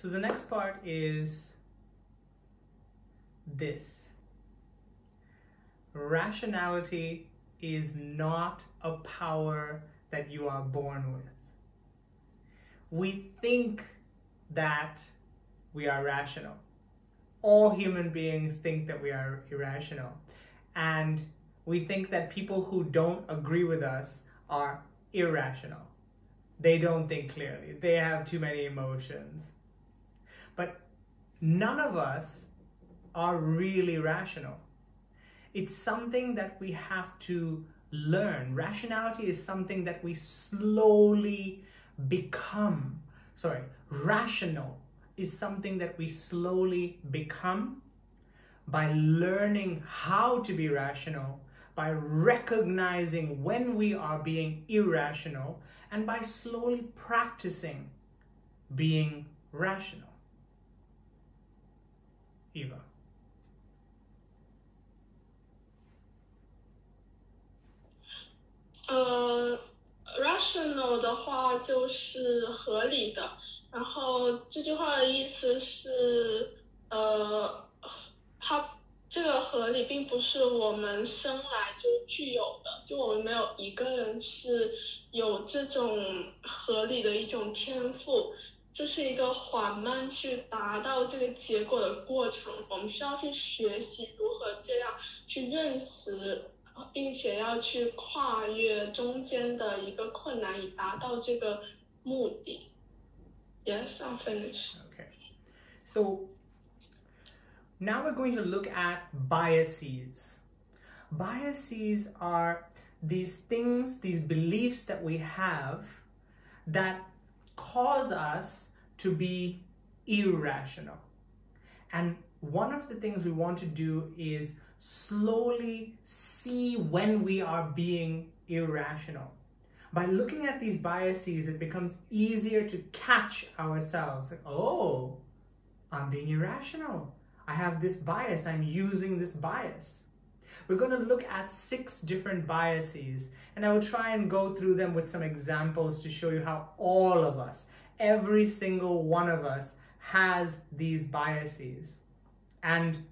So the next part is this. Rationality is not a power that you are born with. We think that we are rational. All human beings think that we are irrational. And we think that people who don't agree with us are irrational. They don't think clearly. They have too many emotions. But none of us are really rational. It's something that we have to learn. Rationality is something that we slowly become. Rational is something that we slowly become by learning how to be rational, by recognizing when we are being irrational, and by slowly practicing being rational. Eva. Rational 的话就是合理的，然后这句话的意思是，它这个合理并不是我们生来就具有的，就我们没有一个人是有这种合理的一种天赋，这是一个缓慢去达到这个结果的过程，我们需要去学习如何这样去认识，并且要去跨越中间的一个困难，以达到这个目的。Yes, I'm finished. Okay. So now we're going to look at biases. Biases are these things, these beliefs that we have that cause us to be irrational. And one of the things we want to do is slowly see when we are being irrational. By looking at these biases, it becomes easier to catch ourselves. Like, oh, I'm being irrational. I have this bias. I'm using this bias. We're going to look at 6 different biases, and I will try and go through them with some examples to show you how all of us, every single one of us, has these biases, and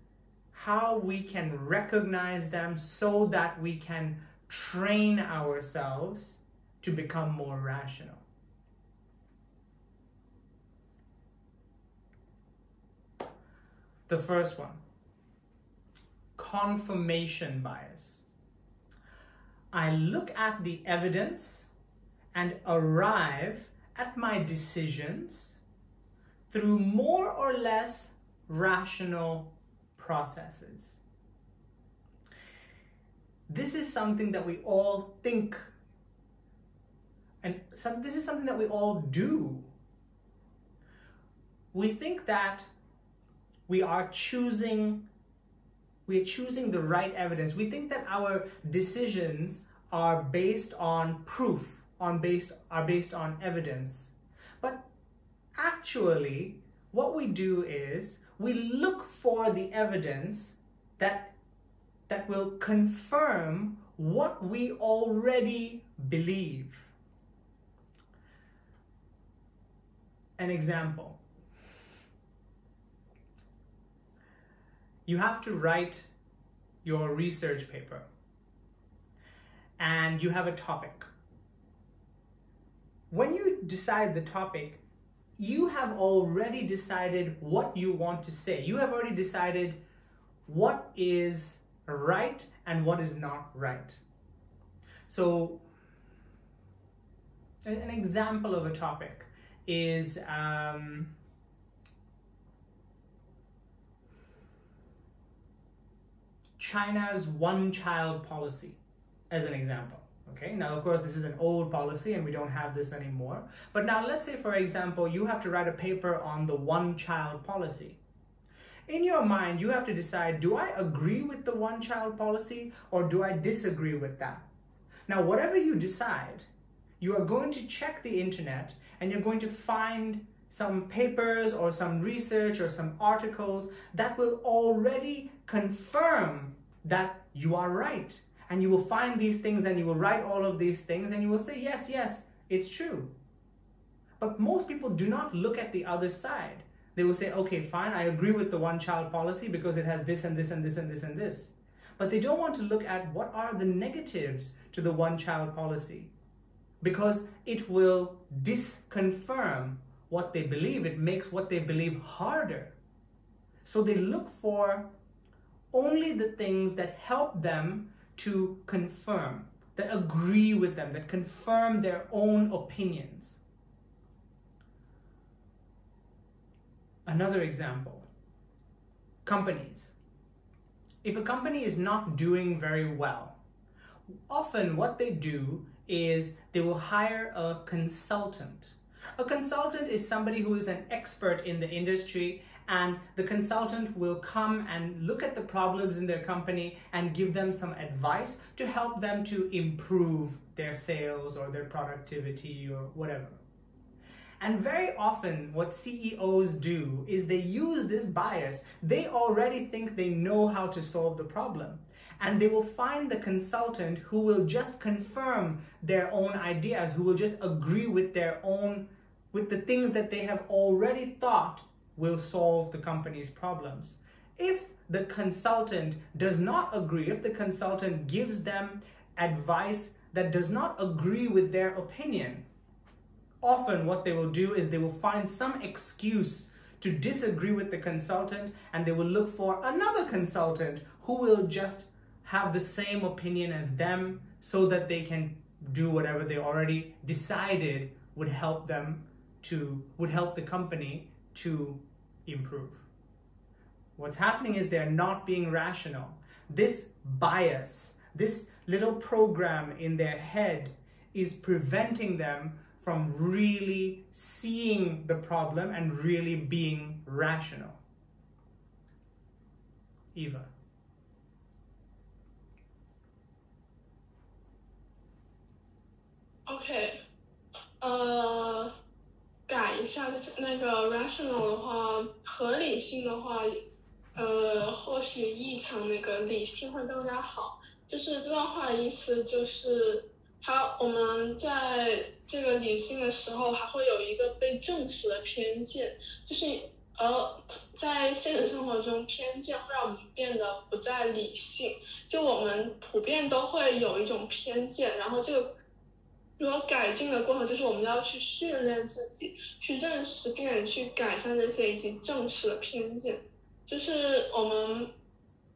how we can recognize them so that we can train ourselves to become more rational. The first one, confirmation bias. I look at the evidence and arrive at my decisions through more or less rational processes. This is something that we all think, and this is something that we all do. We think that we are choosing the right evidence. We think that our decisions are based on proof, are based on evidence. But actually, what we do is we look for the evidence that will confirm what we already believe. An example. You have to write your research paper and you have a topic. When you decide the topic, you have already decided what you want to say. You have already decided what is right and what is not right. So an example of a topic is China's one-child policy, as an example. Okay, now of course this is an old policy and we don't have this anymore. But now let's say, for example, you have to write a paper on the one-child policy. In your mind, you have to decide, do I agree with the one-child policy or do I disagree with that? Now, whatever you decide, you are going to check the internet and you're going to find some papers or some research or some articles that will already confirm that you are right. And you will find these things and you will write all of these things and you will say, yes, it's true. But most people do not look at the other side. They will say, okay, fine, I agree with the one-child policy because it has this and this and this and this and this. But they don't want to look at what are the negatives to the one-child policy, because it will disconfirm what they believe. It makes what they believe harder. So they look for only the things that help them to confirm, that agree with them, that confirm their own opinions. Another example, companies. If a company is not doing very well, often what they do is they will hire a consultant. A consultant is somebody who is an expert in the industry, and the consultant will come and look at the problems in their company and give them some advice to help them to improve their sales or their productivity or whatever. And very often what CEOs do is they use this bias. They already think they know how to solve the problem, and they will find the consultant who will just confirm their own ideas, who will just agree with with the things that they have already thought will solve the company's problems. If the consultant does not agree, if the consultant gives them advice that does not agree with their opinion, often what they will do is they will find some excuse to disagree with the consultant, and they will look for another consultant who will just have the same opinion as them, so that they can do whatever they already decided would help the company to improve. What's happening is they're not being rational. This bias, this little program in their head is preventing them from really seeing the problem and really being rational. Eva. OK， 改一下，就是那个 rational 的话，合理性的话，或许译成那个理性会更加好。就是这段话的意思就是，我们在这个理性的时候，还会有一个被证实的偏见，就是在现实生活中，偏见会让我们变得不再理性。就我们普遍都会有一种偏见，然后这个如果改进的过程就是我们要去训练自己，去认识并且去改善这些已经证实的偏见，就是我们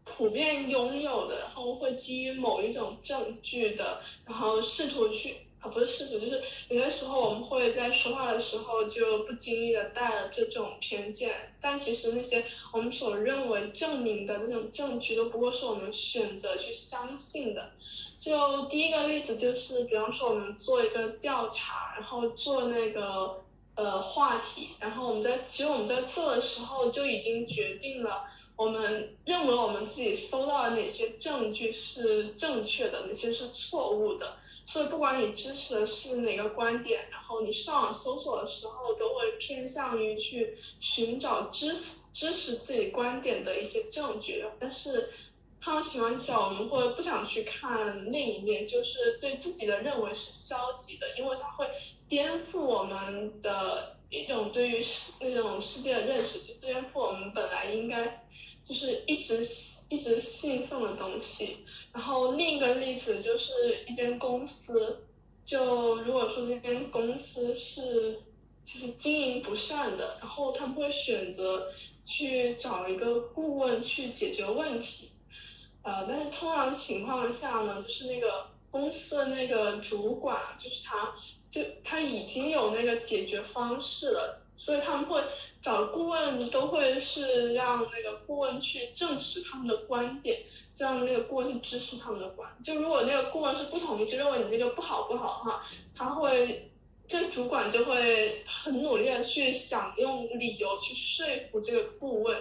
普遍拥有的，然后会基于某一种证据的，然后试图去不是试图，就是有些时候我们会在说话的时候就不经意的带了这种偏见，但其实那些我们所认为证明的这种证据都不过是我们选择去相信的。就第一个例子就是，比方说我们做一个调查，然后做那个话题，然后其实我们在做的时候就已经决定了，我们认为我们自己搜到的哪些证据是正确的，哪些是错误的。所以不管你支持的是哪个观点，然后你上网搜索的时候都会偏向于去寻找支持自己观点的一些证据，但是通常情况下我们会不想去看另一面，就是对自己的认为是消极的，因为它会颠覆我们的一种对于那种世界的认识，就颠覆我们本来应该就是一直信奉的东西。然后另一个例子就是一间公司，就如果说这间公司是就是经营不善的，然后他们会选择去找一个顾问去解决问题。但是通常情况下呢，就是那个公司的那个主管，就是他已经有那个解决方式了，所以他们会找顾问都会是让那个顾问去证实他们的观点，让那个顾问去支持他们的观点。就如果那个顾问是不同意，就认为你这个不好的话，这主管就会很努力的去想用理由去说服这个顾问，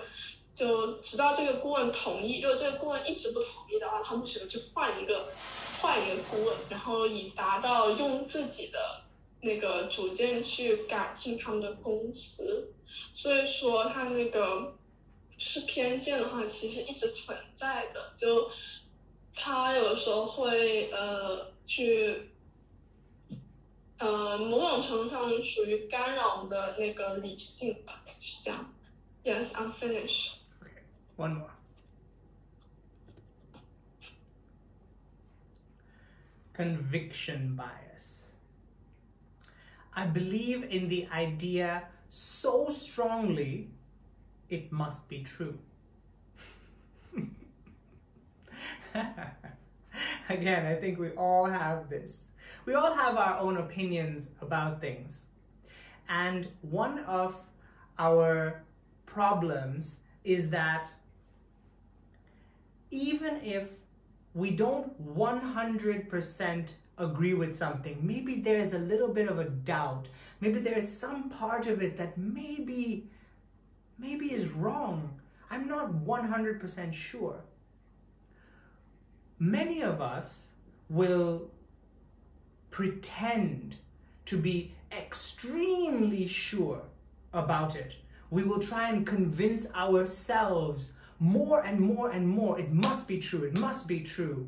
就直到这个顾问同意。如果这个顾问一直不同意的话，他们选择去换一个顾问，然后以达到用自己的那个主见去改进他们的公司。所以说他那个是偏见的话其实一直存在的，就他有时候会去某种程度上属于干扰的那个理性吧，就是这样。Yes, I'm finished. Okay, one more. Conviction bias. I believe in the idea so strongly, it must be true. Again, I think we all have this. We all have our own opinions about things. And one of our problems is that even if we don't 100% agree with something, maybe there's a little bit of a doubt, maybe there is some part of it that maybe is wrong. I'm not 100% sure. Many of us will pretend to be extremely sure about it. We will try and convince ourselves more and more and more, it must be true, it must be true.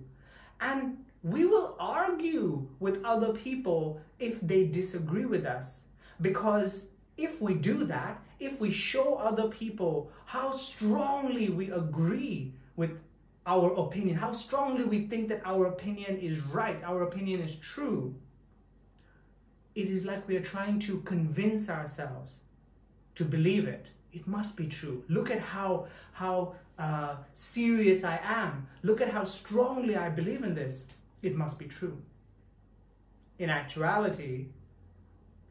And we will argue with other people if they disagree with us. Because if we do that, if we show other people how strongly we agree with our opinion, how strongly we think that our opinion is right, our opinion is true, it is like we are trying to convince ourselves to believe it. It must be true. Look at how serious I am. Look at how strongly I believe in this. It must be true. In actuality,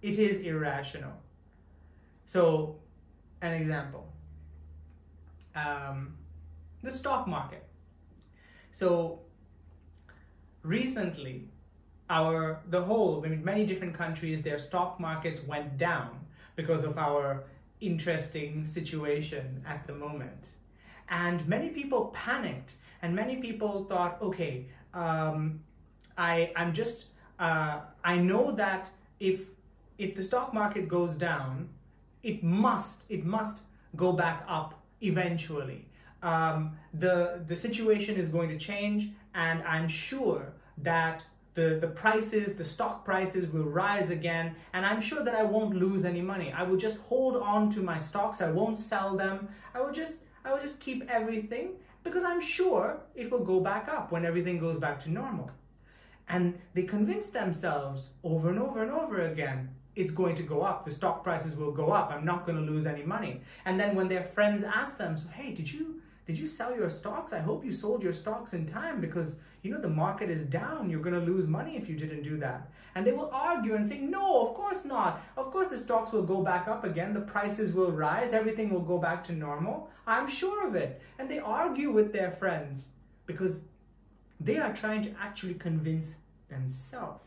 it is irrational. So, an example. The stock market. So, recently, many different countries, their stock markets went down because of our interesting situation at the moment. And many people panicked, and many people thought, okay, I know that if the stock market goes down, it must go back up eventually. The situation is going to change, and I'm sure that the stock prices will rise again, and I'm sure that I won't lose any money. I will just hold on to my stocks. I won't sell them. I will just keep everything, because I'm sure it will go back up when everything goes back to normal. And they convince themselves over and over and over again, it's going to go up. The stock prices will go up. I'm not going to lose any money. And then when their friends ask them, so, hey, did you sell your stocks? I hope you sold your stocks in time, because the market is down. You're going to lose money if you didn't do that. And they will argue and say, no, of course not. Of course the stocks will go back up again. The prices will rise. Everything will go back to normal. I'm sure of it. And they argue with their friends because they are trying to actually convince themselves.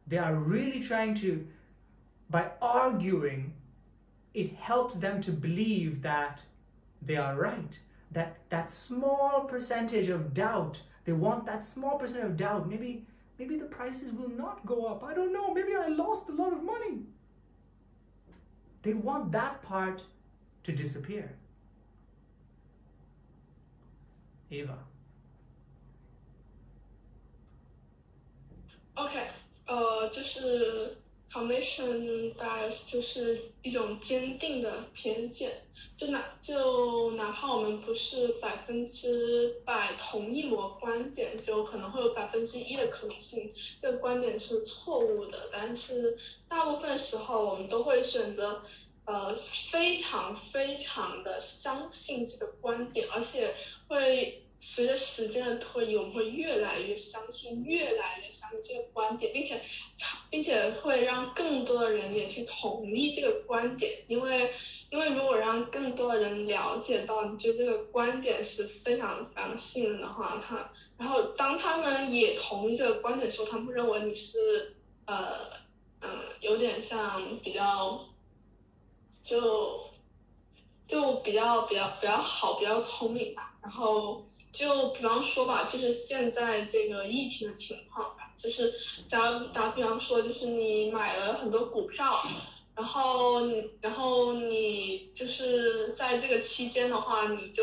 They are really trying to, by arguing, it helps them to believe that they are right. That small percentage of doubt, they want that small percentage of doubt. Maybe the prices will not go up. I don't know. Maybe I lost a lot of money. They want that part to disappear. Eva. OK， 就是 confirmation bias 就是一种坚定的偏见，就哪怕我们不是100%同意某个观点，就可能会有1%的可能性这个观点是错误的，但是大部分时候我们都会选择非常非常的相信这个观点，而且会随着时间的推移，我们会越来越相信这个观点，并且会让更多的人也去同意这个观点，因为如果让更多的人了解到你对这个观点是非常非常信任的话，然后当他们也同意这个观点的时候，他们会认为你是有点像比较就比较好，比较聪明吧。然后就比方说吧，就是现在这个疫情的情况吧，就是打比方说，就是你买了很多股票，然后你就是在这个期间的话，你就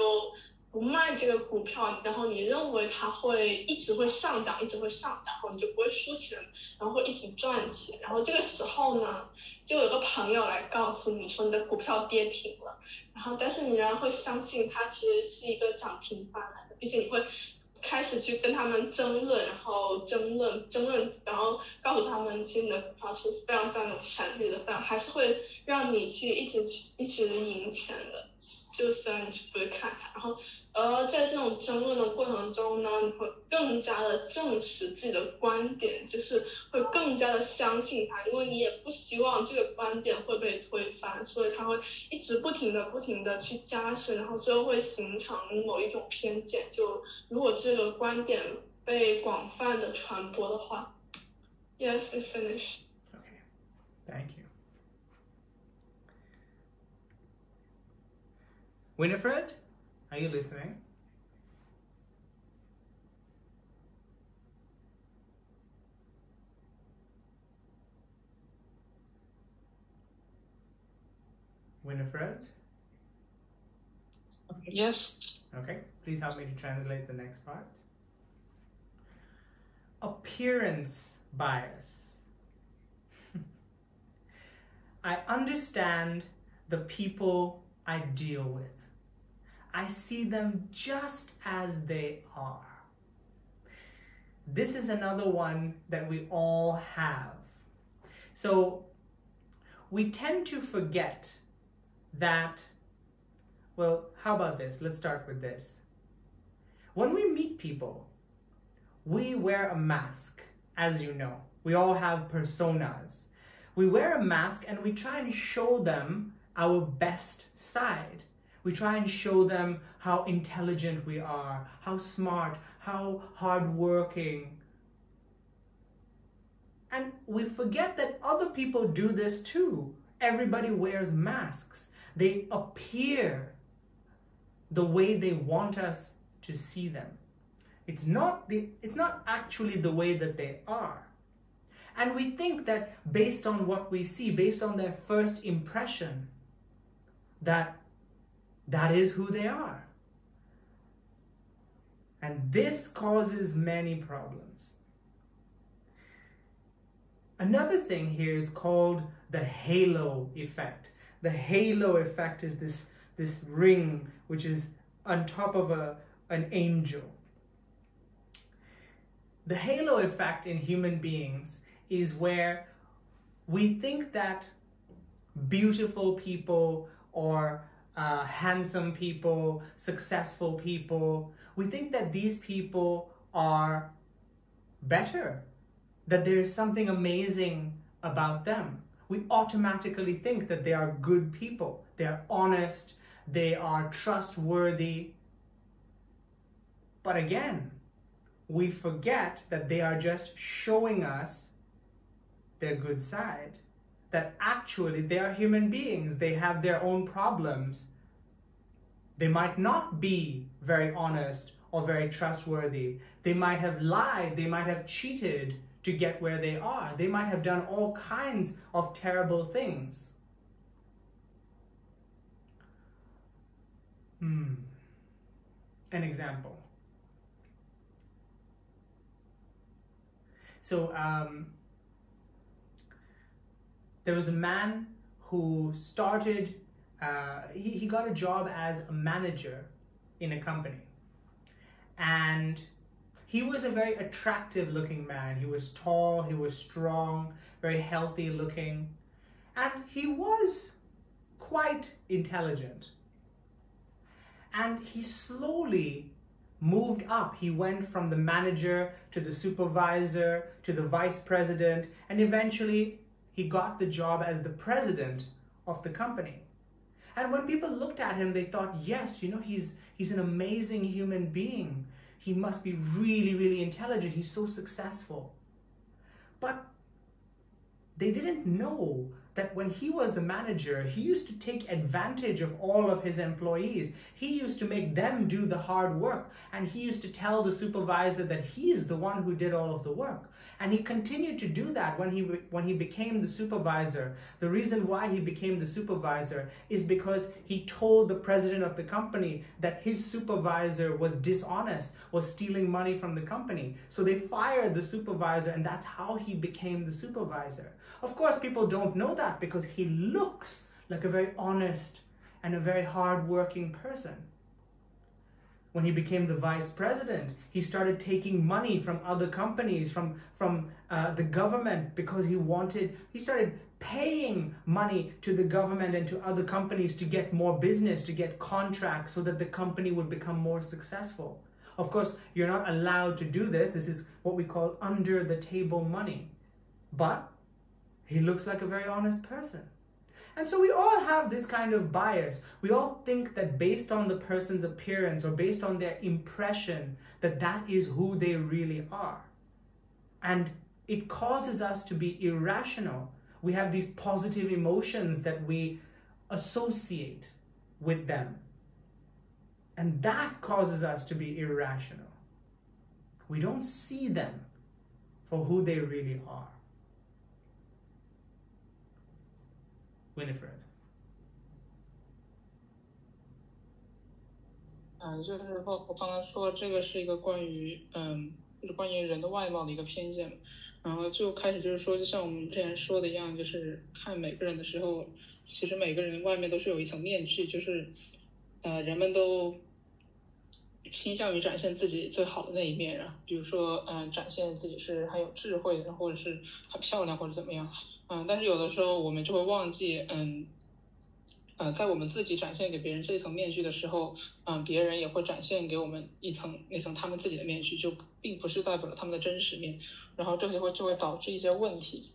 不卖这个股票，然后你认为它会一直会上涨，一直会上涨，然后你就不会输钱，然后会一直赚钱。然后这个时候呢，就有个朋友来告诉你说你的股票跌停了，然后但是你仍然会相信它其实是一个涨停板来的，并且你会开始去跟他们争论，然后争论，然后告诉他们，其实你的股票是非常非常有潜力的，还是会让你去一直赢钱的，就虽然你不会看它，然后在这种争论的过程中呢，你会更加的证实自己的观点，就是会更加的相信它，因为你也不希望这个观点会被推翻，所以它会一直不停的去加深，然后最后会形成某一种偏见。就如果这个观点被广泛的传播的话。Yes, I finished. Okay, thank you. Winifred, are you listening? Winifred? Yes. Okay, please help me to translate the next part. Appearance bias. I understand the people I deal with. I see them just as they are. This is another one that we all have. So we tend to forget that, well, how about this? Let's start with this. When we meet people, we wear a mask, as you know. We all have personas. We wear a mask and we try and show them our best side. We try and show them how intelligent we are, how smart, how hardworking. And we forget that other people do this too. Everybody wears masks. They appear the way they want us to see them. It's not actually the way that they are. And we think that based on what we see, based on their first impression, that is who they are. And this causes many problems. Another thing here is called the halo effect. The halo effect is this ring which is on top of an angel. The halo effect in human beings is where we think that beautiful people or handsome people, successful people, we think that these people are better, that there is something amazing about them. We automatically think that they are good people, they are honest, they are trustworthy. But again, we forget that they are just showing us their good side, that actually they are human beings, they have their own problems. They might not be very honest or very trustworthy. They might have lied, they might have cheated to get where they are. They might have done all kinds of terrible things. An example. So there was a man who started, he got a job as a manager in a company. And he was a very attractive looking man. He was tall, he was strong, very healthy looking. And he was quite intelligent. And he slowly moved up. He went from the manager to the supervisor to the vice president, and eventually he got the job as the president of the company. And when people looked at him, they thought, yes, you know, he's an amazing human being. He must be really, really intelligent. He's so successful. But they didn't know that when he was the manager, he used to take advantage of all of his employees. He used to make them do the hard work, and he used to tell the supervisor that he is the one who did all of the work. And he continued to do that when he became the supervisor. The reason why he became the supervisor is because he told the president of the company that his supervisor was dishonest, was stealing money from the company. So they fired the supervisor, and that's how he became the supervisor. Of course, people don't know that because he looks like a very honest and a very hard-working person. When he became the vice president, he started taking money from other companies, from the government, because he started paying money to the government and to other companies to get more business, to get contracts so that the company would become more successful. Of course, you're not allowed to do this. This is what we call under the table money. But he looks like a very honest person. And so we all have this kind of bias. We all think that based on the person's appearance or based on their impression, that is who they really are. And it causes us to be irrational. We have these positive emotions that we associate with them. And that causes us to be irrational. We don't see them for who they really are. Winifred. 就是我刚才说这个是一个关于就是关于人的外貌的一个偏见，然后就开始就是说，就像我们之前说的一样，就是看每个人的时候，其实每个人外面都是有一层面具，就是人们都倾向于展现自己最好的那一面，然后比如说展现自己是很有智慧的，或者是很漂亮或者怎么样，但是有的时候我们就会忘记在我们自己展现给别人这一层面具的时候，别人也会展现给我们那层他们自己的面具，就并不是代表了他们的真实面，然后这就会导致一些问题。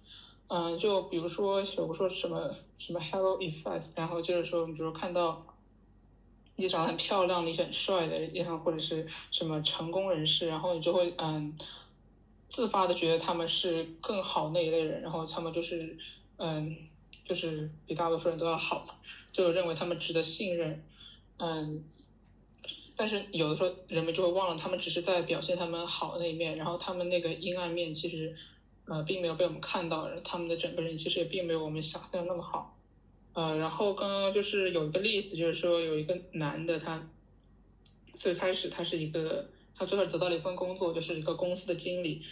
就比如说有说什么 halo effect， 然后就是说你比如看到一些长得很漂亮的一些很帅的，然后或者是什么成功人士，然后你就会自发的觉得他们是更好那一类人，然后他们就是比大多数人都要好，就认为他们值得信任。但是有的时候人们就会忘了他们只是在表现他们好的那一面，然后他们那个阴暗面其实并没有被我们看到，他们的整个人其实也并没有我们想象的那么好。然后刚刚就是有一个例子，就是说有一个男的，他最开始他最后得到了一份工作，就是一个公司的经理，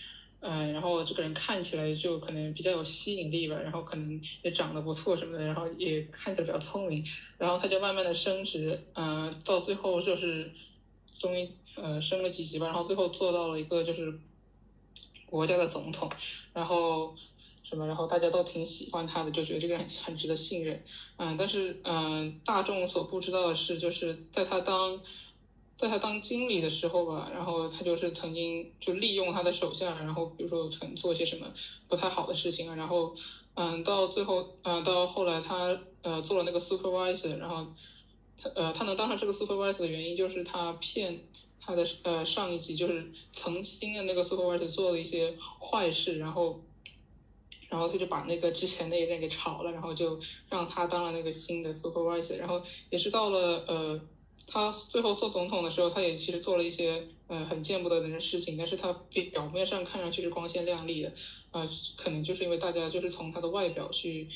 然后这个人看起来就可能比较有吸引力吧，然后可能也长得不错什么的，然后也看起来比较聪明，然后他就慢慢的升职，到最后就是终于升了几级吧，然后最后做到了一个就是国家的总统，然后大家都挺喜欢他的，就觉得这个人很值得信任。但是大众所不知道的是，就是在他当经理的时候吧，然后他就是曾经就利用他的手下，然后比如说可能做些什么不太好的事情啊，然后到最后到后来他做了那个 supervisor， 然后他能当上这个 supervisor 的原因就是他骗他的上一级，就是曾经的那个 supervisor 做了一些坏事，然后他就把那个之前那一任给炒了，然后就让他当了那个新的 supervisor， 然后也是到了他最后做总统的时候，他也其实做了一些很见不得人的事情，但是他表面上看上去是光鲜亮丽的，可能就是因为大家就是从他的外表去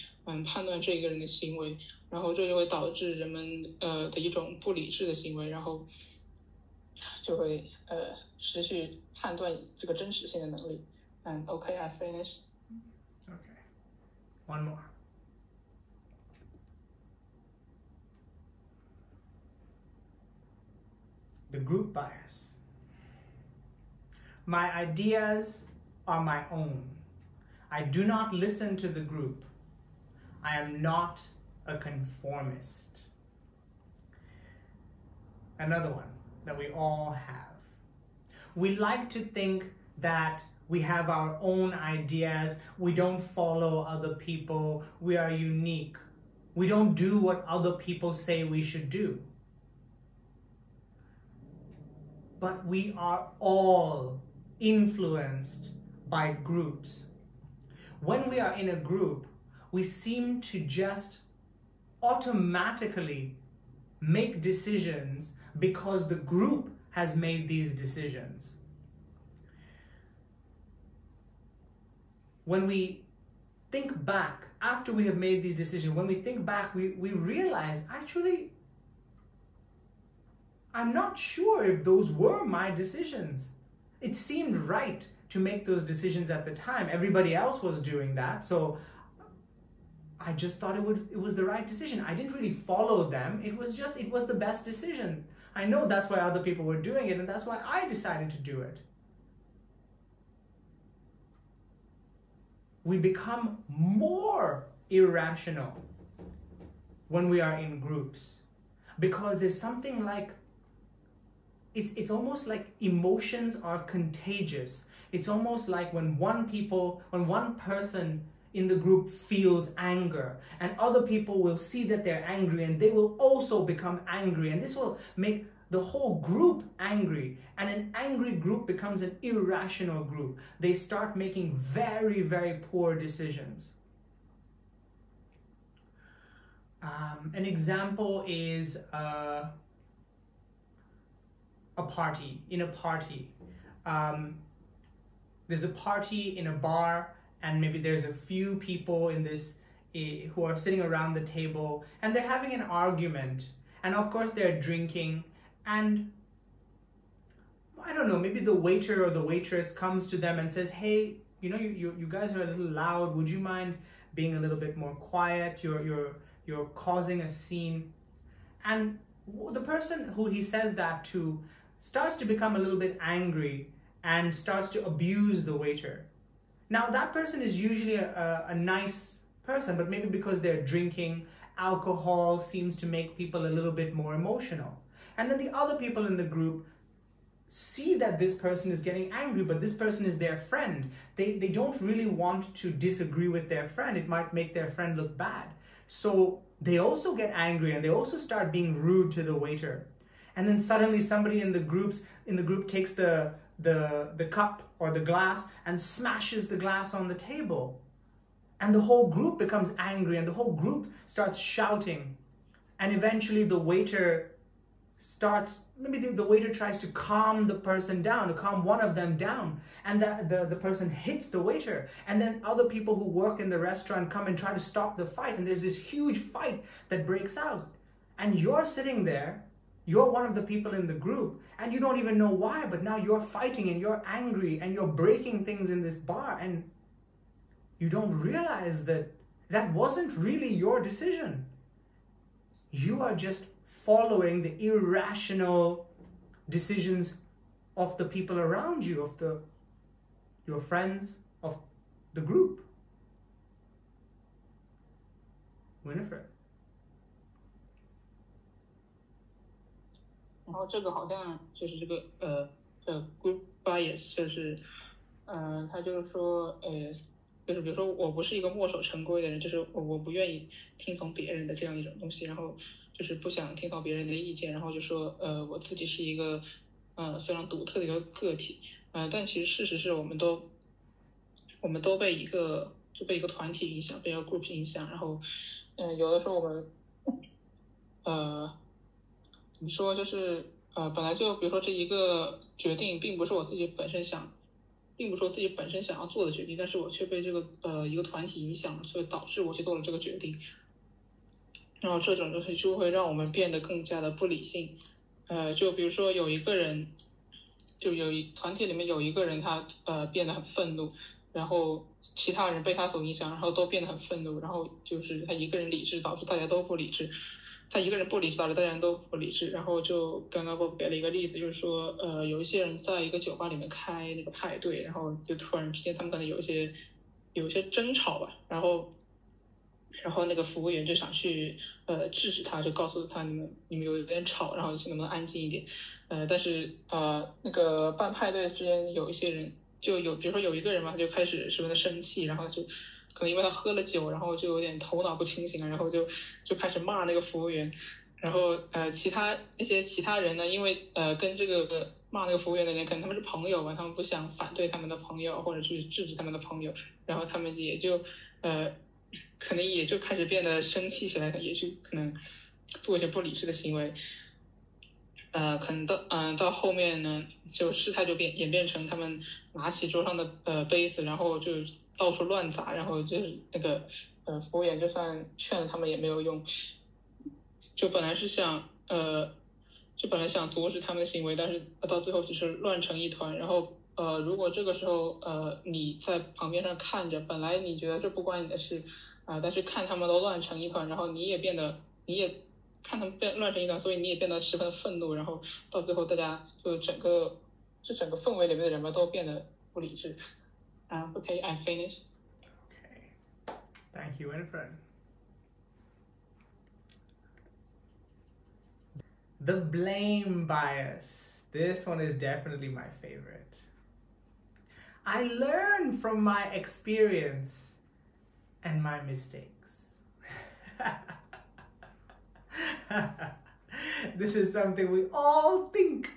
判断这个人的行为，然后这就会导致人们的一种不理智的行为，然后就会失去判断这个真实性的能力。Okay, I finished. Okay, one more. The group bias. My ideas are my own. I do not listen to the group. I am not a conformist. Another one that we all have. We like to think that we have our own ideas. We don't follow other people. We are unique. We don't do what other people say we should do. But we are all influenced by groups. When we are in a group, we seem to just automatically make decisions because the group has made these decisions. When we think back, after we have made these decisions, when we think back, we realize, actually, I'm not sure if those were my decisions. It seemed right to make those decisions at the time. Everybody else was doing that, so I just thought it was the right decision. I didn't really follow them. It was the best decision. I know that's why other people were doing it, and that's why I decided to do it. We become more irrational when we are in groups, because there's something like, it's almost like emotions are contagious. It's almost like when one person in the group feels anger, and other people will see that they're angry and they will also become angry, and this will make the whole group angry, and an angry group becomes an irrational group. They start making very, very poor decisions. An example is a party. In a party, there's a party in a bar, and maybe there's a few people in this who are sitting around the table, and they're having an argument, and of course they're drinking, and I don't know, maybe the waiter or the waitress comes to them and says, hey, you know, you guys are a little loud, would you mind being a little bit more quiet? You're causing a scene. And the person who he says that to starts to become a little bit angry and starts to abuse the waiter. Now that person is usually a nice person, but maybe because they're drinking, alcohol seems to make people a little bit more emotional. And then the other people in the group see that this person is getting angry, but this person is their friend. They don't really want to disagree with their friend. It might make their friend look bad. So they also get angry, and they also start being rude to the waiter. And then suddenly somebody in the group takes the cup or the glass and smashes the glass on the table. And the whole group becomes angry, and the whole group starts shouting. And eventually the waiter tries to calm the person down, to calm one of them down, and the person hits the waiter, and then other people who work in the restaurant come and try to stop the fight, and there's this huge fight that breaks out, and you're sitting there, you're one of the people in the group, and you don't even know why, but now you're fighting and you're angry and you're breaking things in this bar, and you don't realize that that wasn't really your decision. You are just following the irrational decisions of the people around you, of your friends, of the group. Winifred. 然后这个好像就是这个group bias， 就是他就是说就是比如说我不是一个墨守成规的人，就是我不愿意听从别人的这样一种东西，然后就是不想听从别人的意见，然后就说我自己是一个非常独特的一个个体，但其实事实是我们都被一个团体影响，被一个 group 影响，然后有的时候我们怎么说，就是本来就比如说这一个决定并不是我自己本身想要做的决定，但是我却被这个一个团体影响，所以导致我去做了这个决定。然后这种东西就会让我们变得更加的不理性。就比如说有一个人，团体里面有一个人他变得很愤怒，然后其他人被他所影响，然后都变得很愤怒，然后就是他一个人理智导致大家都不理智，他一个人不理智导致大家都不理智。然后就刚刚我给了一个例子，就是说有一些人在一个酒吧里面开那个派对，然后就突然之间他们可能有一些争吵吧，然后那个服务员就想去制止他，就告诉他你们有点吵，然后能不能安静一点。但是那个办派对之间有一些人就比如说有一个人嘛，他就开始十分的生气，然后就可能因为他喝了酒，然后就有点头脑不清醒，然后就开始骂那个服务员。然后其他人呢，因为跟这个骂那个服务员的人可能他们是朋友吧，他们不想反对他们的朋友或者去制止他们的朋友，然后他们也就可能也就开始变得生气起来，也就可能做一些不理智的行为。可能到后面呢，就事态就演变成他们拿起桌上的杯子，然后就到处乱砸，然后就是那个服务员就算劝了他们也没有用，就本来想阻止他们的行为，但是到最后只是乱成一团。然后如果这个时候你在旁边上看着，本来你觉得这不关你的事但是看他们都乱成一团，然后你也看他们乱成一团，所以你也变得十分愤怒，然后到最后大家就整个氛围里面的人们都变得不理智。Okay, I finished. Okay. Thank you, Winifred. The blame bias. This one is definitely my favorite. I learn from my experience and my mistakes. This is something we all think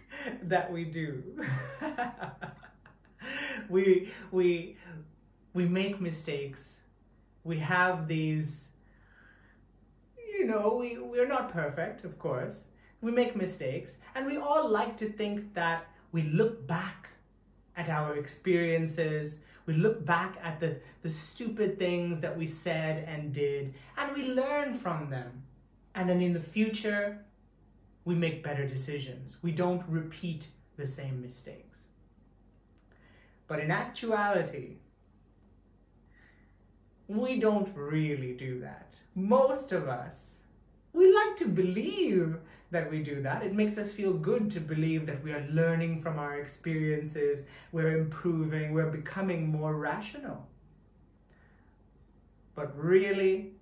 that we do. we make mistakes. We have these, we're not perfect, of course. We make mistakes, and we all like to think that we look back at our experiences, we look back at the stupid things that we said and did, and we learn from them. And then in the future, we make better decisions. We don't repeat the same mistakes. But in actuality, we don't really do that. Most of us, we like to believe that we do that. It makes us feel good to believe that we are learning from our experiences, we're improving, we're becoming more rational. But really,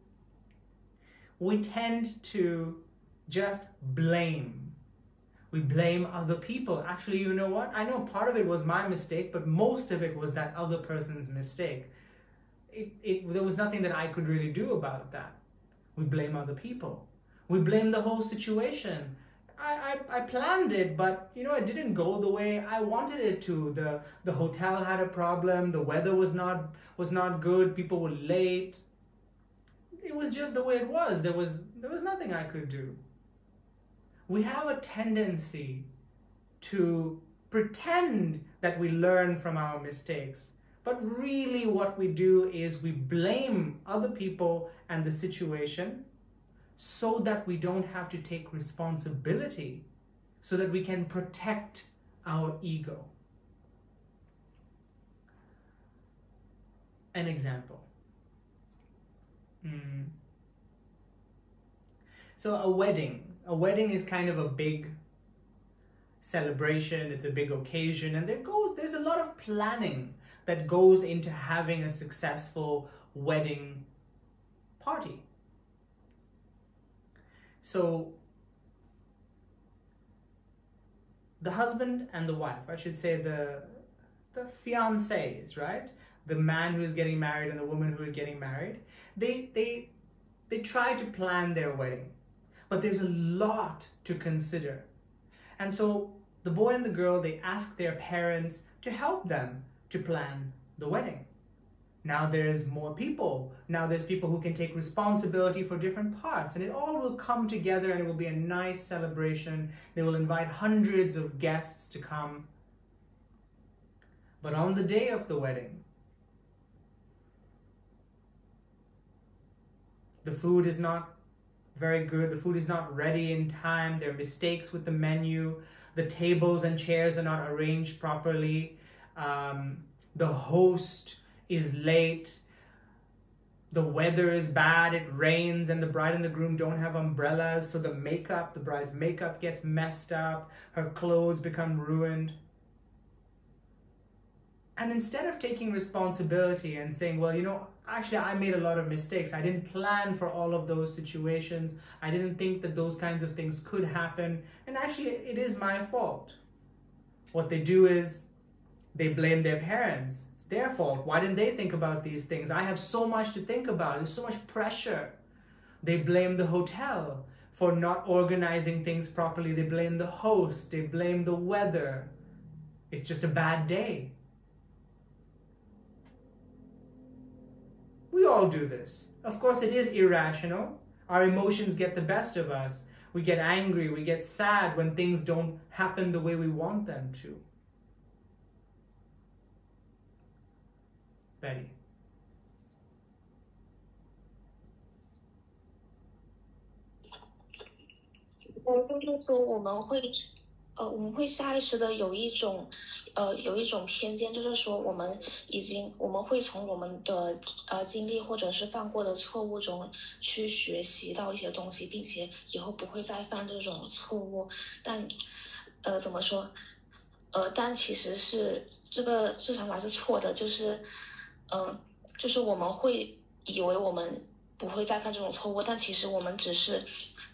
we tend to just blame. We blame other people. Actually, you know what? I know part of it was my mistake, but most of it was that other person's mistake. There was nothing that I could really do about that. We blame other people. We blame the whole situation. I planned it, but it didn't go the way I wanted it to. The hotel had a problem. The weather was not good. People were late. It was just the way it was. There was nothing I could do. We have a tendency to pretend that we learn from our mistakes, but really what we do is we blame other people and the situation so that we don't have to take responsibility, so that we can protect our ego. An example. So a wedding is kind of a big celebration, it's a big occasion, and there's a lot of planning that goes into having a successful wedding party. So the husband and the wife, I should say the fiancés, right? The man who is getting married and the woman who is getting married, they try to plan their wedding, but there's a lot to consider. And so the boy and the girl, they ask their parents to help them to plan the wedding. Now there's more people. Now there's people who can take responsibility for different parts, and it all will come together and it will be a nice celebration. They will invite hundreds of guests to come. But on the day of the wedding, the food is not very good. The food is not ready in time. There are mistakes with the menu. The tables and chairs are not arranged properly. The host is late. The weather is bad. It rains and the bride and the groom don't have umbrellas. So the bride's makeup gets messed up. Her clothes become ruined. And instead of taking responsibility and saying, well, actually I made a lot of mistakes. I didn't plan for all of those situations. I didn't think that those kinds of things could happen. And actually it is my fault. What they do is they blame their parents. It's their fault. Why didn't they think about these things? I have so much to think about. There's so much pressure. They blame the hotel for not organizing things properly. They blame the host. They blame the weather. It's just a bad day. We all do this. Of course, it is irrational. Our emotions get the best of us. We get angry, we get sad when things don't happen the way we want them to. Betty. 就是说我们会下意识的有一种偏见，就是说我们会从我们的经历或者是犯过的错误中去学习到一些东西，并且以后不会再犯这种错误。但怎么说？但其实是这想法是错的，就是我们会以为我们不会再犯这种错误，但其实我们只是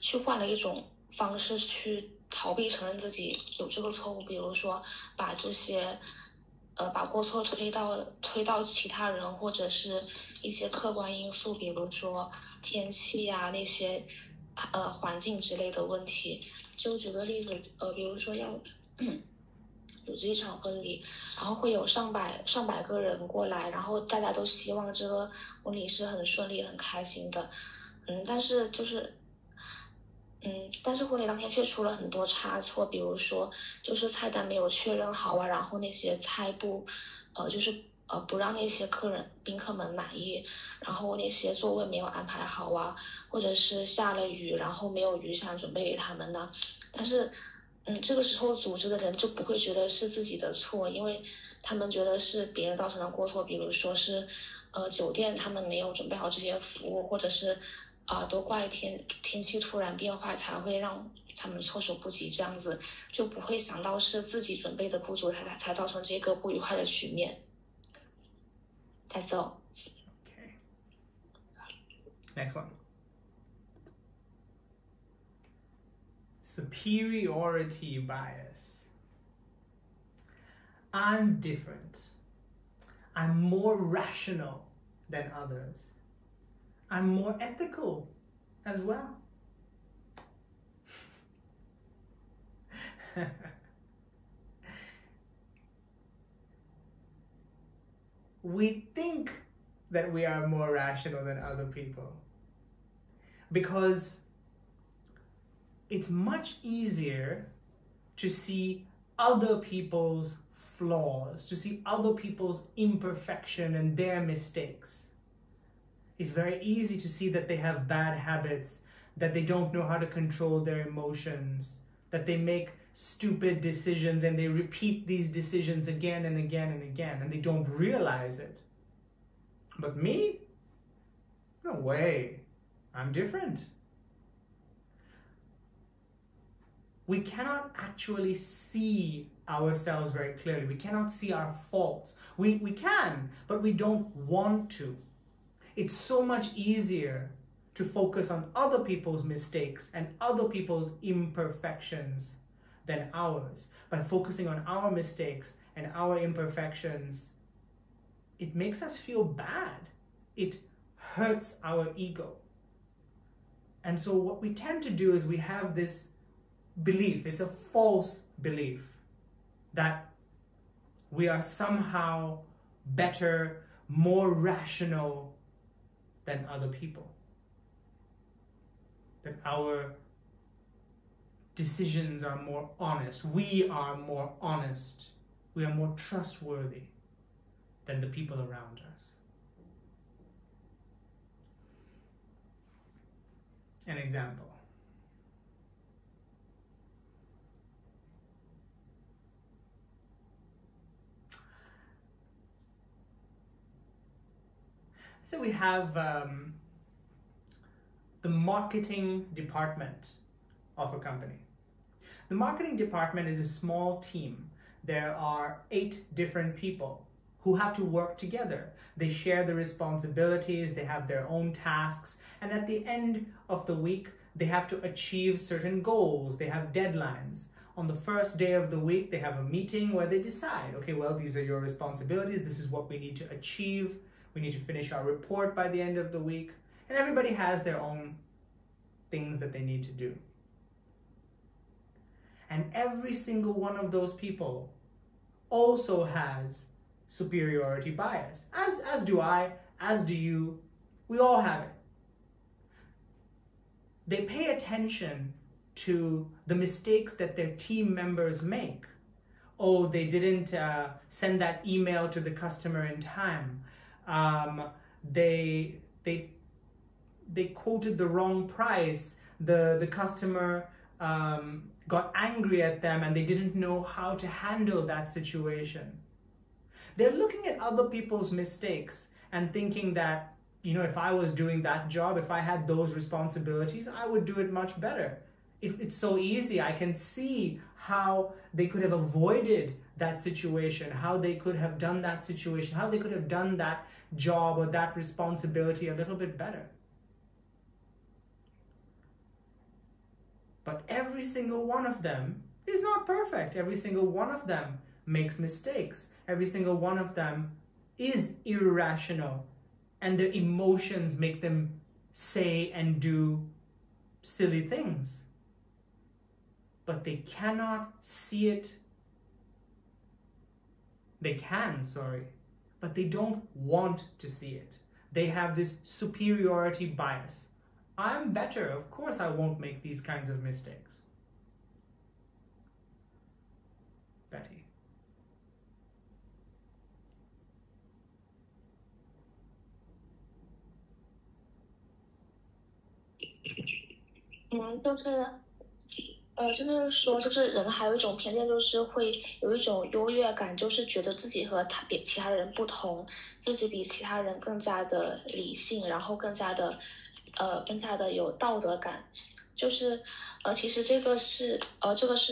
去换了一种方式去逃避承认自己有这个错误，比如说把这些把过错推到其他人或者是一些客观因素，比如说天气啊那些环境之类的问题。就举个例子，比如说要组织一场婚礼，然后会有上百个人过来，然后大家都希望这个婚礼是很顺利很开心的，但是婚礼当天却出了很多差错，比如说就是菜单没有确认好啊，然后那些菜不让那些宾客们满意，然后那些座位没有安排好啊，或者是下了雨，然后没有雨伞准备给他们呢。但是这个时候组织的人就不会觉得是自己的错，因为他们觉得是别人造成的过错，比如说是酒店他们没有准备好这些服务，或者是都怪天气突然变坏才会让他们措手不及，这样子就不会想到是自己准备的不足才造成这个不愉快的局面。That's all. Okay. Next one. Superiority bias. I'm different. I'm more rational than others. I'm more ethical as well. We think that we are more rational than other people because it's much easier to see other people's flaws, to see other people's imperfection and their mistakes. It's very easy to see that they have bad habits, that they don't know how to control their emotions, that they make stupid decisions and they repeat these decisions again and again and again, and they don't realize it. But me? No way. I'm different. We cannot actually see ourselves very clearly. We cannot see our faults. We can, but we don't want to. It's so much easier to focus on other people's mistakes and other people's imperfections than ours. By focusing on our mistakes and our imperfections, it makes us feel bad. It hurts our ego. And so what we tend to do is we have this belief, it's a false belief, that we are somehow better, more rational than other people. That our decisions are more honest. We are more honest. We are more trustworthy than the people around us. An example. So we have the marketing department of a company. The marketing department is a small team. There are 8 different people who have to work together. They share the responsibilities, they have their own tasks, and at the end of the week, they have to achieve certain goals. They have deadlines. On the first day of the week, they have a meeting where they decide, okay, well, these are your responsibilities. This is what we need to achieve. We need to finish our report by the end of the week. And everybody has their own things that they need to do. And every single one of those people also has superiority bias. As do I, as do you. We all have it. they pay attention to the mistakes that their team members make. Oh, they didn't send that email to the customer in time. They quoted the wrong price. The customer got angry at them and they didn't know how to handle that situation. They're looking at other people's mistakes and thinking that, you know, if I was doing that job, if I had those responsibilities, I would do it much better. It's so easy. I can see how they could have avoided that situation, how they could have done that situation, how they could have done that job or that responsibility a little bit better. But every single one of them is not perfect. Every single one of them makes mistakes. Every single one of them is irrational, and their emotions make them say and do silly things. But they cannot see it. They can, sorry, but they don't want to see it. They have this superiority bias. I'm better, of course I won't make these kinds of mistakes. Betty.就是说，就是人还有一种偏见，就是会有一种优越感，就是觉得自己和比其他人不同，自己比其他人更加的理性，然后更加的有道德感。就是其实这个是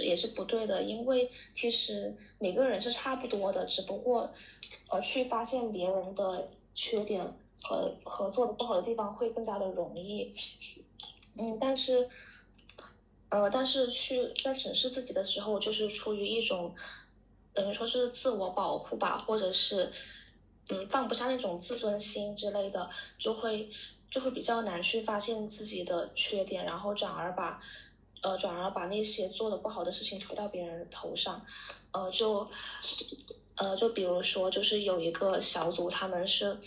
也是不对的，因为其实每个人是差不多的，只不过去发现别人的缺点和做的不好的地方会更加的容易。但是在审视自己的时候，就是出于一种等于说是自我保护吧，或者是放不下那种自尊心之类的，就会比较难去发现自己的缺点，然后转而把那些做的不好的事情推到别人的头上。就比如说，就是有一个小组，他们是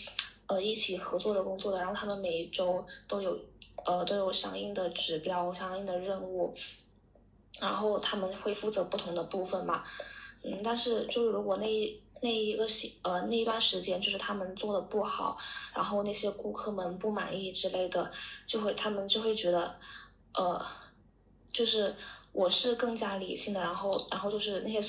一起合作的工作的，然后他们每一周都有相应的指标、相应的任务，然后他们会负责不同的部分嘛。但是就是如果那一段时间就是他们做的不好，然后那些顾客们不满意之类的，他们就会觉得就是我是更加理性的，然后就是那些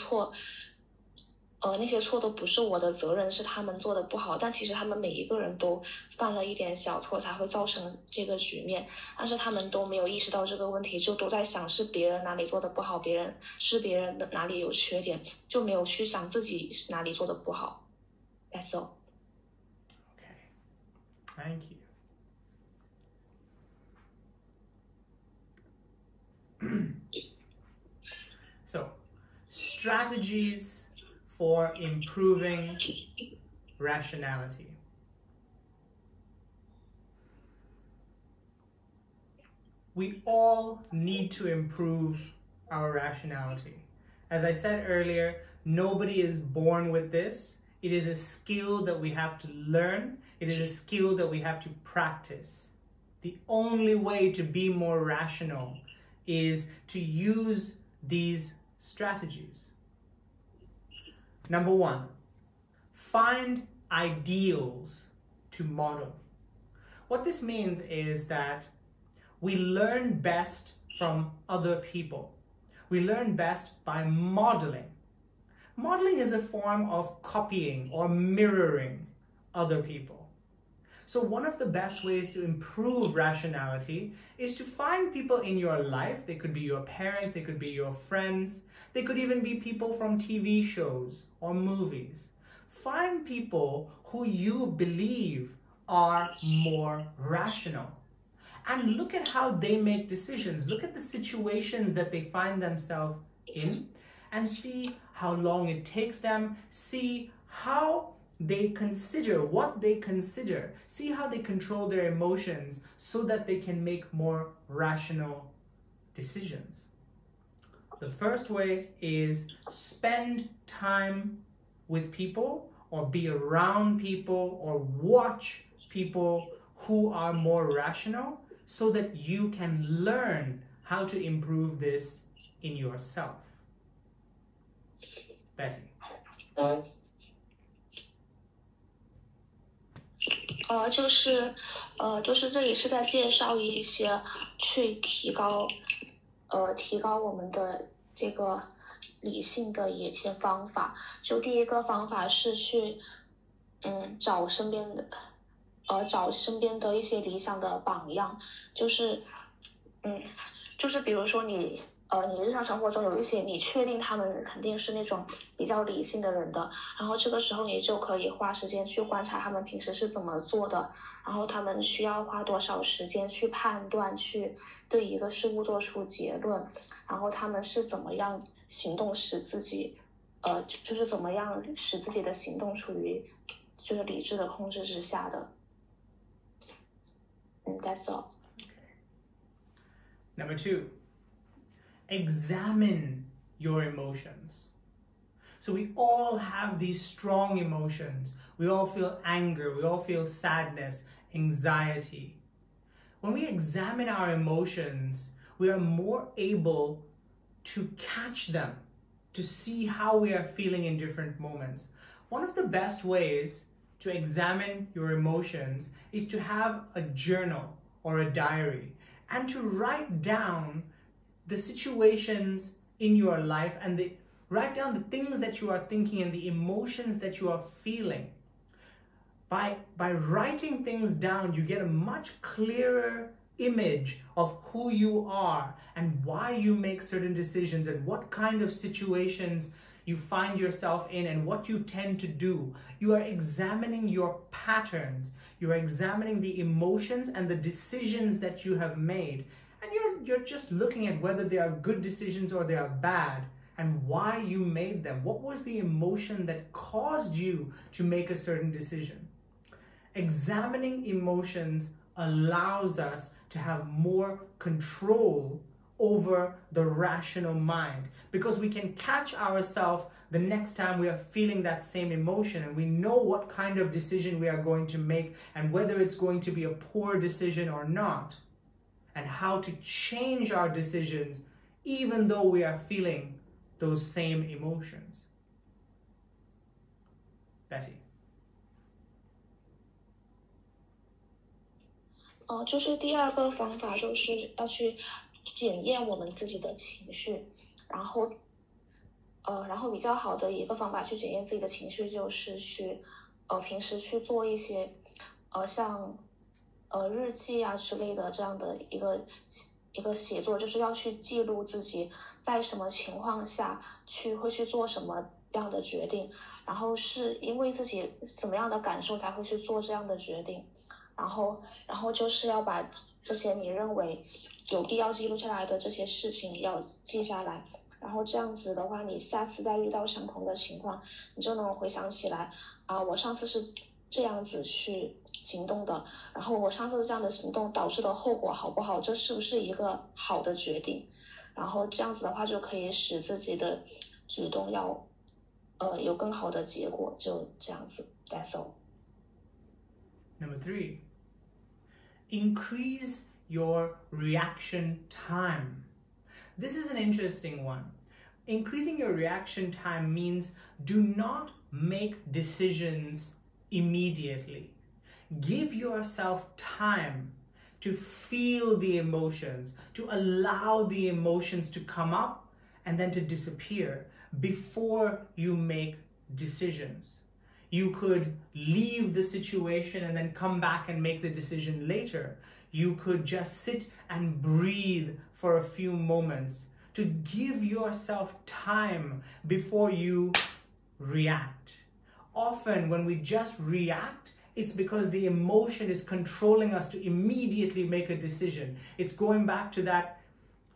错都不是我的责任，是他们做的不好，但其实他们每一个人都犯了一点小错才会造成这个局面，但是他们都没有意识到这个问题，就都在想是别人哪里做的不好，别人的哪里有缺点，就没有去想自己哪里做的不好。That's all. Okay, thank you. So, strategies for improving rationality. We all need to improve our rationality. As I said earlier, nobody is born with this. It is a skill that we have to learn. It is a skill that we have to practice. The only way to be more rational is to use these strategies. Number one, find ideals to model. What this means is that we learn best from other people. We learn best by modeling. Modeling is a form of copying or mirroring other people. So one of the best ways to improve rationality is to find people in your life. They could be your parents, they could be your friends, they could even be people from TV shows or movies. Find people who you believe are more rational. And look at how they make decisions. Look at the situations that they find themselves in and see how long it takes them. See how they consider, what they consider. See how they control their emotions so that they can make more rational decisions. The first way is spend time with people or be around people or watch people who are more rational so that you can learn how to improve this in yourself? Betty. 就是这里是在介绍一些去提高我们的这个理性的一些方法。就第一个方法是去找身边的一些理想的榜样，就是比如说你日常生活中有一些你确定他们肯定是那种比较理性的人的，然后这个时候你就可以花时间去观察他们平时是怎么做的，然后他们需要花多少时间去判断，去对一个事物做出结论，然后他们是怎么样行动使自己就是怎么样使自己的行动处于就是理智的控制之下的。That's all. Number 2, examine your emotions. So we all have these strong emotions. We all feel anger, we all feel sadness, anxiety. When we examine our emotions, we are more able to catch them, to see how we are feeling in different moments. One of the best ways to examine your emotions is to have a journal or a diary and to write down the situations in your life and write down the things that you are thinking and the emotions that you are feeling. By writing things down, you get a much clearer image of who you are and why you make certain decisions and what kind of situations you find yourself in and what you tend to do. You are examining your patterns. You are examining the emotions and the decisions that you have made. And you're just looking at whether they are good decisions or they are bad and why you made them. What was the emotion that caused you to make a certain decision? Examining emotions allows us to have more control over the rational mind, because we can catch ourselves the next time we are feeling that same emotion and we know what kind of decision we are going to make and whether it's going to be a poor decision or not, and how to change our decisions even though we are feeling those same emotions. Betty. 就是第二个方法就是要去检验我们自己的情绪，然后比较好的一个方法去检验自己的情绪就是去平时去做一些像日记啊之类的这样的一个写作，就是要去记录自己在什么情况下会去做什么样的决定，然后是因为自己什么样的感受才会去做这样的决定，然后就是要把这些你认为有必要记录下来的这些事情要记下来，然后这样子的话，你下次再遇到相同的情况，你就能回想起来我上次是这样子去行动的，然后我上次这样的行动导致的后果好不好，这是不是一个好的决定，然后这样子的话就可以使自己的举动要有更好的结果，就这样子。That's all. Number 3, increase your reaction time. This is an interesting one. Increasing your reaction time means do not make decisions immediately. Give yourself time to feel the emotions, to allow the emotions to come up and then to disappear before you make decisions. You could leave the situation and then come back and make the decision later. You could just sit and breathe for a few moments to give yourself time before you react. Often when we just react, it's because the emotion is controlling us to immediately make a decision. It's going back to that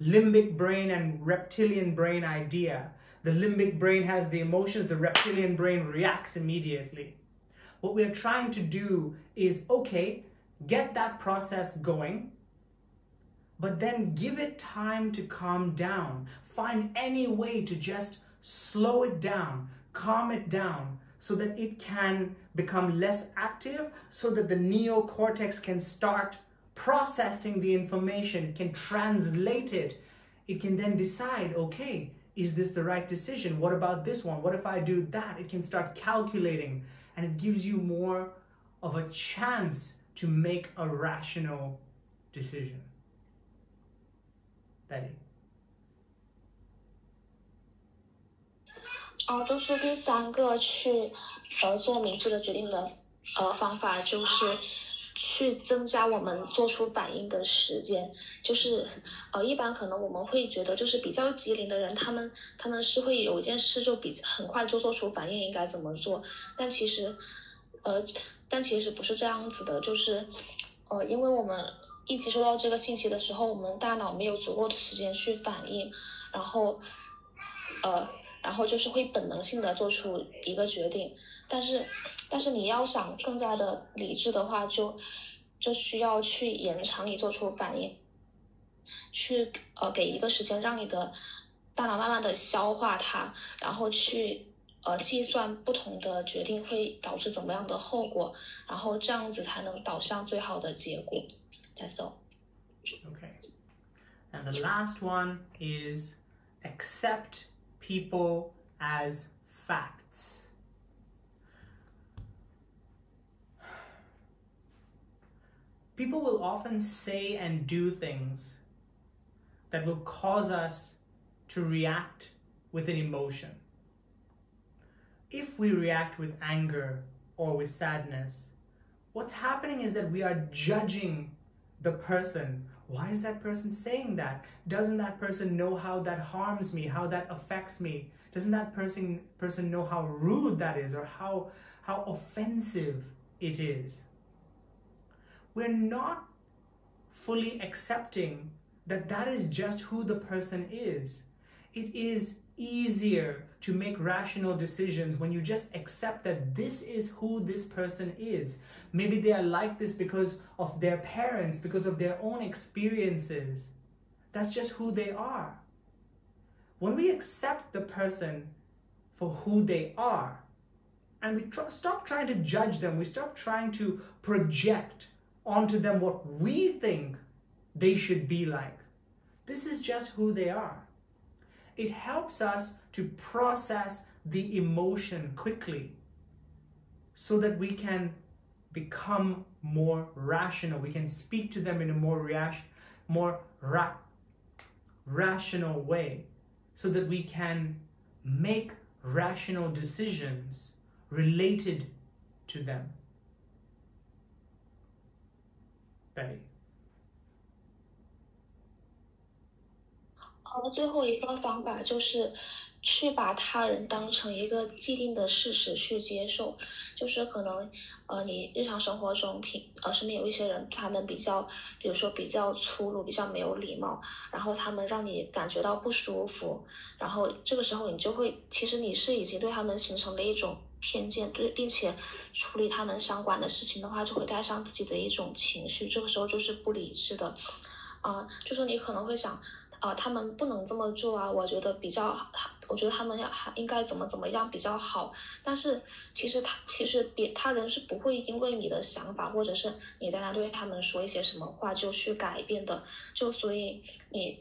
limbic brain and reptilian brain idea. The limbic brain has the emotions, the reptilian brain reacts immediately. What we are trying to do is, okay, get that process going, but then give it time to calm down. Find any way to just slow it down, calm it down, so that it can become less active, so that the neocortex can start processing the information, can translate it. It can then decide, okay, is this the right decision? What about this one? What if I do that? It can start calculating, and it gives you more of a chance to make a rational decision. Betty. 就是第三个去做明智的决定的方法，就是去增加我们做出反应的时间。就是一般可能我们会觉得就是比较机灵的人，他们是会有一件事就很快就做出反应应该怎么做，但其实不是这样子的，就是因为我们一接收到这个信息的时候，我们大脑没有足够的时间去反应，然后就是会本能性的做出一个决定，但是你要想更加的理智的话，就需要去延长你做出反应，去给一个时间让你的大脑慢慢的消化它，然后去计算不同的决定会导致怎么样的后果，然后这样子才能导向最好的结果。That's all. Okay. And the last one is accept people as facts. People will often say and do things that will cause us to react with an emotion. If we react with anger or with sadness, what's happening is that we are judging the person. Why is that person saying that? Doesn't that person know how that harms me, how that affects me? Doesn't that person know how rude that is, or how offensive it is? We're not fully accepting that is just who the person is. It is easier to make rational decisions when you just accept that this is who this person is. Maybe they are like this because of their parents, because of their own experiences. That's just who they are. When we accept the person for who they are, and we stop trying to judge them, we stop trying to project onto them what we think they should be like. This is just who they are. It helps us to process the emotion quickly so that we can become more rational. We can speak to them in a more rational way so that we can make rational decisions related to them. Betty. 最后一个方法就是去把他人当成一个既定的事实去接受，就是可能你日常生活中身边有一些人，他们比如说比较粗鲁，比较没有礼貌，然后他们让你感觉到不舒服，然后这个时候你就会，其实你是已经对他们形成了一种偏见，并且处理他们相关的事情的话，就会带上自己的一种情绪，这个时候就是不理智的。就是你可能会想他们不能这么做啊，我觉得他们应该怎么样比较好，但是其实他人是不会因为你的想法或者是你在那对他们说一些什么话就去改变的，所以你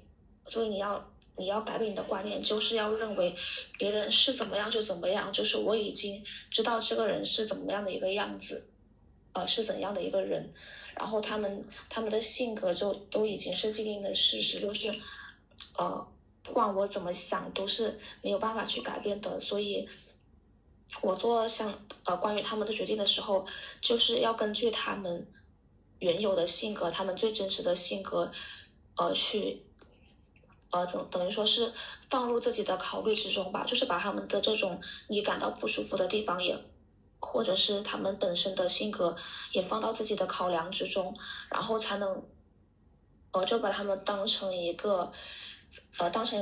要改变你的观念，就是要认为别人是怎么样就怎么样，就是我已经知道这个人是怎么样的一个样子，是怎样的一个人，然后他们的性格就都已经是既定的事实，就是不管我怎么想都是没有办法去改变的，所以我做关于他们的决定的时候，就是要根据他们原有的性格，他们最真实的性格去等于说是放入自己的考虑之中吧，就是把他们的这种你感到不舒服的地方也或者是他们本身的性格也放到自己的考量之中，然后才能就把他们当成一个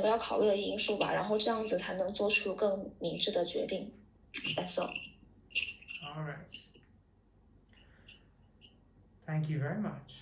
要考虑的因素吧，然后这样子才能做出更明智的决定。That's all. All right. Thank you very much.